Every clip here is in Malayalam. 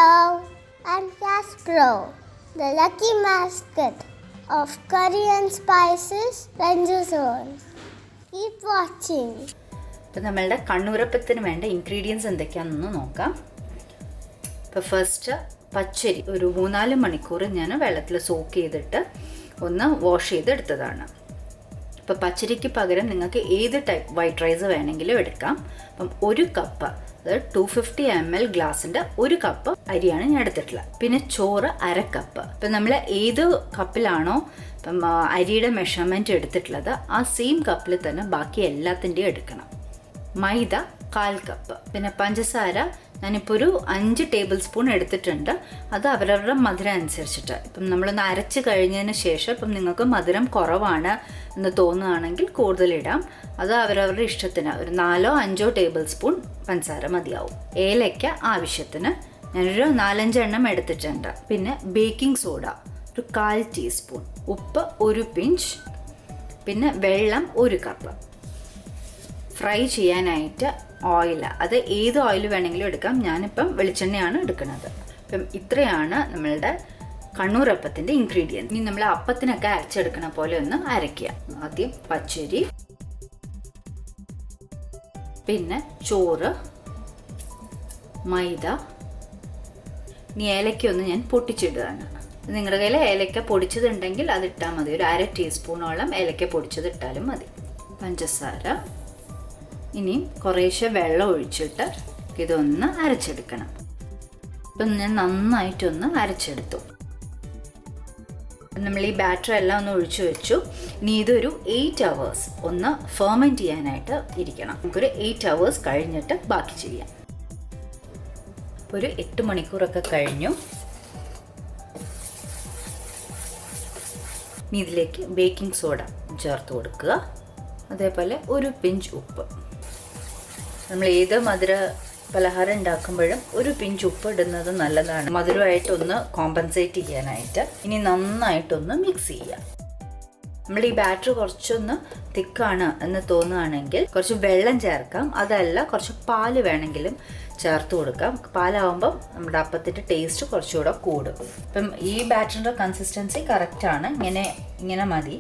Hello, I'm Casper, the lucky mascot of CurryandSpicesRanjusOwn. Keep watching. അപ്പോൾ നമ്മളുടെ കണ്ണൂരപ്പത്തിന് വേണ്ട ഇൻഗ്രീഡിയൻസ് എന്തൊക്കെയാണെന്ന് നോക്കാം. ഇപ്പോൾ ഫസ്റ്റ് പച്ചരി ഒരു 3-4 മണിക്കൂർ ഞാൻ വെള്ളത്തിൽ സോക്ക് ചെയ്തിട്ട് ഒന്ന് വാഷ് ചെയ്തെടുത്തതാണ്. ഇപ്പോൾ പച്ചരിക്ക് പകരം നിങ്ങൾക്ക് ഏത് ടൈപ്പ് വൈറ്റ് റൈസ് വേണമെങ്കിലും എടുക്കാം. അപ്പം 1 കപ്പ്, അതായത് 250 ml ഗ്ലാസിൻ്റെ 1 കപ്പ് അരിയാണ് ഞാൻ എടുത്തിട്ടുള്ളത്. പിന്നെ ചോറ് 1/2 കപ്പ്. ഇപ്പം നമ്മൾ ഏത് കപ്പിലാണോ ഇപ്പം അരിയുടെ മെഷർമെൻറ്റ് എടുത്തിട്ടുള്ളത് ആ സെയിം കപ്പിൽ തന്നെ ബാക്കി എല്ലാത്തിൻ്റെയും എടുക്കണം. മൈദ 1/4 കപ്പ്. പിന്നെ പഞ്ചസാര ഞാനിപ്പോൾ ഒരു 5 ടേബിൾ സ്പൂൺ എടുത്തിട്ടുണ്ട്. അത് അവരവരുടെ മധുരം അനുസരിച്ചിട്ട്. ഇപ്പം നമ്മളൊന്ന് അരച്ച് കഴിഞ്ഞതിന് ശേഷം ഇപ്പം നിങ്ങൾക്ക് മധുരം കുറവാണ് എന്ന് തോന്നുകയാണെങ്കിൽ കൂടുതലിടാം. അത് അവരവരുടെ ഇഷ്ടത്തിന് ഒരു 4-5 ടേബിൾ സ്പൂൺ പഞ്ചസാര മതിയാവും. ഏലയ്ക്ക ആവശ്യത്തിന് ഞാനൊരു 4-5 എണ്ണം എടുത്തിട്ടുണ്ട്. പിന്നെ ബേക്കിംഗ് സോഡ ഒരു 1/4 ടീസ്പൂൺ, ഉപ്പ് 1 പിഞ്ച്, പിന്നെ വെള്ളം 1 കപ്പ്. ഫ്രൈ ചെയ്യാനായിട്ട് ഓയിൽ, അത് ഏത് ഓയിൽ വേണമെങ്കിലും എടുക്കാം. ഞാനിപ്പം വെളിച്ചെണ്ണയാണ് എടുക്കുന്നത്. അപ്പം ഇത്രയാണ് നമ്മളുടെ കണ്ണൂരപ്പത്തിൻ്റെ ഇൻഗ്രീഡിയൻസ്. ഇനി നമ്മൾ അപ്പത്തിനൊക്കെ അരച്ചെടുക്കണ പോലെ ഒന്ന് അരയ്ക്കുക. ആദ്യം പച്ചരി, പിന്നെ ചോറ്, മൈദ. ഇനി ഏലയ്ക്കൊന്ന് ഞാൻ പൊട്ടിച്ചിടുകയാണ്. നിങ്ങളുടെ കയ്യിൽ ഏലക്ക പൊടിച്ചതുണ്ടെങ്കിൽ അതിട്ടാൽ മതി. ഒരു 1/2 ടീസ്പൂണോളം ഏലക്ക പൊടിച്ചത് ഇട്ടാലും മതി. പഞ്ചസാര. ഇനി കുറേശ്ശെ വെള്ളം ഒഴിച്ചിട്ട് ഇതൊന്ന് അരച്ചെടുക്കണം. ഇപ്പം ഞാൻ നന്നായിട്ടൊന്ന് അരച്ചെടുത്തു. നമ്മൾ ഈ ബാറ്റർ എല്ലാം ഒന്ന് ഒഴിച്ചു വെച്ചു. ഇനി ഇതൊരു 8 hours ഒന്ന് ഫെർമെൻറ്റ് ചെയ്യാനായിട്ട് ഇരിക്കണം. നമുക്കൊരു 8 hours കഴിഞ്ഞിട്ട് ബാക്കി ചെയ്യാം. അപ്പോൾ ഒരു 8 മണിക്കൂറൊക്കെ കഴിഞ്ഞു. ഇനി ഇതിലേക്ക് ബേക്കിംഗ് സോഡ ചേർത്ത് കൊടുക്കുക. അതേപോലെ 1 പിഞ്ച് ഉപ്പ്. നമ്മൾ ഏത് മധുര പലഹാരം ഉണ്ടാക്കുമ്പോഴും 1 പിഞ്ച് ഉപ്പ് ഇടുന്നത് നല്ലതാണ്, മധുരമായിട്ടൊന്ന് കോമ്പൻസേറ്റ് ചെയ്യാനായിട്ട്. ഇനി നന്നായിട്ടൊന്ന് മിക്സ് ചെയ്യുക. നമ്മൾ ഈ ബാറ്റർ കുറച്ചൊന്ന് തിക്കാണ് എന്ന് തോന്നുകയാണെങ്കിൽ കുറച്ച് വെള്ളം ചേർക്കാം. അതല്ല കുറച്ച് പാല് വേണമെങ്കിലും ചേർത്ത് കൊടുക്കാം. പാലാവുമ്പം നമ്മുടെ അപ്പത്തിൻ്റെ ടേസ്റ്റ് കുറച്ചുകൂടെ കൂടും. ഇപ്പം ഈ ബാറ്ററിൻ്റെ കൺസിസ്റ്റൻസി കറക്റ്റാണ്. ഇങ്ങനെ മതി.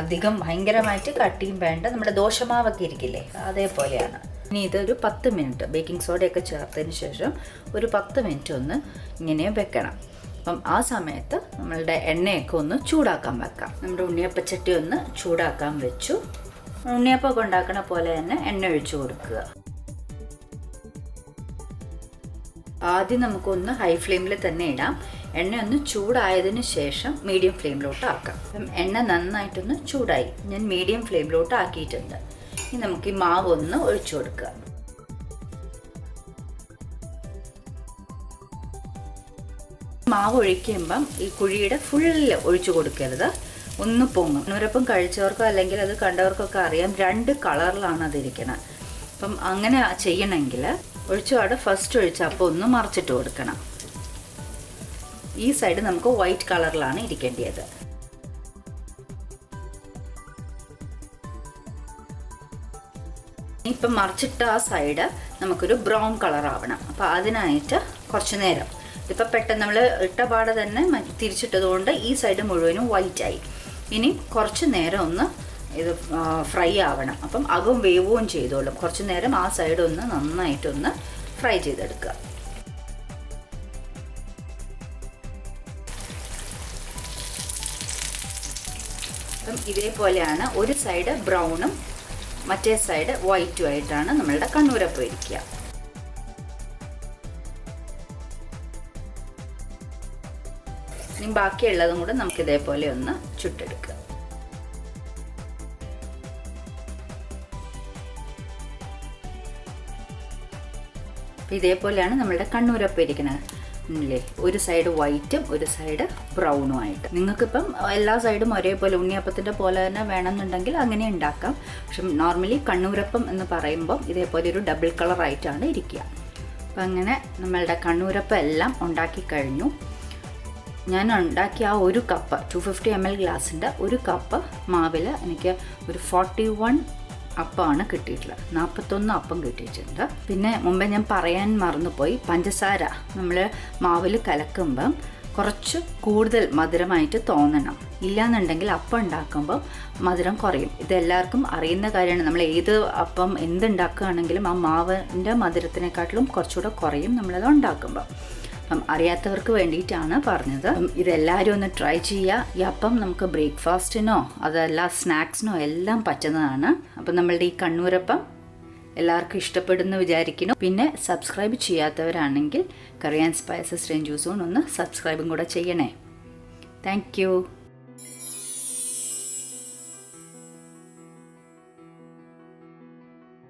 അധികം ഭയങ്കരമായിട്ട് കട്ടിയും വേണ്ട. നമ്മുടെ ദോശമാവൊക്കെ ഇരിക്കില്ലേ, അതേപോലെയാണ്. ഇനി ഇതൊരു 10 മിനിറ്റ് ബേക്കിംഗ് സോഡയൊക്കെ ചേർത്തതിന് ശേഷം ഒരു 10 മിനിറ്റ് ഒന്ന് ഇങ്ങനെ വെക്കണം. അപ്പം ആ സമയത്ത് നമ്മളുടെ എണ്ണയൊക്കെ ഒന്ന് ചൂടാക്കാൻ വെക്കാം. നമ്മുടെ ഉണ്ണിയപ്പച്ചട്ടി ഒന്ന് ചൂടാക്കാൻ വെച്ചു. ഉണ്ണിയപ്പമൊക്കെ ഉണ്ടാക്കണ പോലെ തന്നെ എണ്ണ ഒഴിച്ചു കൊടുക്കുക. ആദ്യം നമുക്കൊന്ന് ഹൈ ഫ്ലെയിമിൽ തന്നെ ഇടാം. എണ്ണ ഒന്ന് ചൂടായതിന് ശേഷം മീഡിയം ഫ്ലെയിമിലോട്ട് ആക്കാം. അപ്പം എണ്ണ നന്നായിട്ടൊന്ന് ചൂടായി. ഞാൻ മീഡിയം ഫ്ലെയിമിലോട്ട് ആക്കിയിട്ടുണ്ട്. ഇനി നമുക്ക് ഈ മാവ് ഒന്ന് ഒഴിച്ചു കൊടുക്കുക. മാവ് ഒഴിക്കുമ്പം ഈ കുഴിയുടെ ഫുള്ള് ഒഴിച്ചു കൊടുക്കരുത്, ഒന്ന് പൊങ്ങും. കണ്ണൂരപ്പം കഴിച്ചവർക്കോ അല്ലെങ്കിൽ അത് കണ്ടവർക്കൊക്കെ അറിയാം 2 കളറിലാണ് അതിരിക്കണം. അപ്പം അങ്ങനെ ചെയ്യണമെങ്കിൽ ഒഴിച്ചുപാട് ഫസ്റ്റ് ഒഴിച്ച അപ്പം ഒന്ന് മറിച്ചിട്ട് കൊടുക്കണം. ഈ സൈഡ് നമുക്ക് വൈറ്റ് കളറിലാണ് ഇരിക്കേണ്ടത്. ഇപ്പം മറിച്ചിട്ട ആ സൈഡ് നമുക്കൊരു ബ്രൗൺ കളർ ആവണം. അപ്പോൾ അതിനായിട്ട് കുറച്ച് നേരം, ഇപ്പം പെട്ടെന്ന് നമ്മൾ ഇട്ട പാടെ തന്നെ തിരിച്ചിട്ടതുകൊണ്ട് ഈ സൈഡ് മുഴുവനും വൈറ്റായി. ഇനി കുറച്ച് നേരം ഒന്ന് ഇത് ഫ്രൈ ആവണം. അപ്പം അകവും വേവുകയും ചെയ്തോളും. കുറച്ച് നേരം ആ സൈഡ് ഒന്ന് നന്നായിട്ടൊന്ന് ഫ്രൈ ചെയ്തെടുക്കുക. അപ്പം ഇതേപോലെയാണ് ഒരു സൈഡ് ബ്രൗണും മറ്റേ സൈഡ് വൈറ്റും ആയിട്ടാണ് നമ്മളുടെ കണ്ണൂരപ്പം ഇരിക്കുക. ഇനി ബാക്കിയുള്ളതും കൂടെ നമുക്ക് ഇതേപോലെ ഒന്ന് ചുട്ടെടുക്കുക. ഇതേപോലെയാണ് നമ്മളുടെ കണ്ണൂരപ്പം ഇരിക്കുന്നത്. ഇല്ലേ, ഒരു സൈഡ് വൈറ്റും ഒരു സൈഡ് ബ്രൗണും ആയിട്ട്. നിങ്ങൾക്കിപ്പം എല്ലാ സൈഡും ഒരേപോലെ ഉണ്ണിയപ്പത്തിൻ്റെ പോലെ തന്നെ വേണമെന്നുണ്ടെങ്കിൽ അങ്ങനെ ഉണ്ടാക്കാം. പക്ഷെ നോർമലി കണ്ണൂരപ്പം എന്ന് പറയുമ്പം ഇതേപോലെ ഒരു ഡബിൾ കളറായിട്ടാണ് ഇരിക്കുക. അപ്പം അങ്ങനെ നമ്മളുടെ കണ്ണൂരപ്പം എല്ലാം ഉണ്ടാക്കി കഴിഞ്ഞു. ഞാൻ ഉണ്ടാക്കിയ ആ 1 കപ്പ് 250 ml ഗ്ലാസിൻ്റെ 1 കപ്പ് മാവിൽ എനിക്ക് ഒരു 41 അപ്പമാണ് കിട്ടിയിട്ടുള്ളത്. 41 അപ്പം കിട്ടിയിട്ടുണ്ട്. പിന്നെ മുമ്പേ ഞാൻ പറയാൻ മറന്നുപോയി, പഞ്ചസാര നമ്മൾ മാവിൽ കലക്കുമ്പം കുറച്ച് കൂടുതൽ മധുരമായിട്ട് തോന്നണം. ഇല്ലയെന്നുണ്ടെങ്കിൽ അപ്പം ഉണ്ടാക്കുമ്പോൾ മധുരം കുറയും. ഇതെല്ലാവർക്കും അറിയുന്ന കാര്യമാണ്. നമ്മൾ ഏത് അപ്പം എന്തുണ്ടാക്കുകയാണെങ്കിലും ആ മാവിൻ്റെ മധുരത്തിനെക്കാട്ടിലും കുറച്ചുകൂടെ കുറയും നമ്മളത് ഉണ്ടാക്കുമ്പോൾ. അപ്പം അറിയാത്തവർക്ക് വേണ്ടിയിട്ടാണ് പറഞ്ഞത്. ഇതെല്ലാവരും ഒന്ന് ട്രൈ ചെയ്യുക. ഈ അപ്പം നമുക്ക് ബ്രേക്ക്ഫാസ്റ്റിനോ അതല്ല സ്നാക്സിനോ എല്ലാം പറ്റുന്നതാണ്. അപ്പം നമ്മളുടെ ഈ കണ്ണൂരപ്പം എല്ലാവർക്കും ഇഷ്ടപ്പെടുന്നു വിചാരിക്കുന്നു. പിന്നെ സബ്സ്ക്രൈബ് ചെയ്യാത്തവരാണെങ്കിൽ curry and spices Ranju's on ഒന്ന് സബ്സ്ക്രൈബും കൂടെ ചെയ്യണേ. Thank U.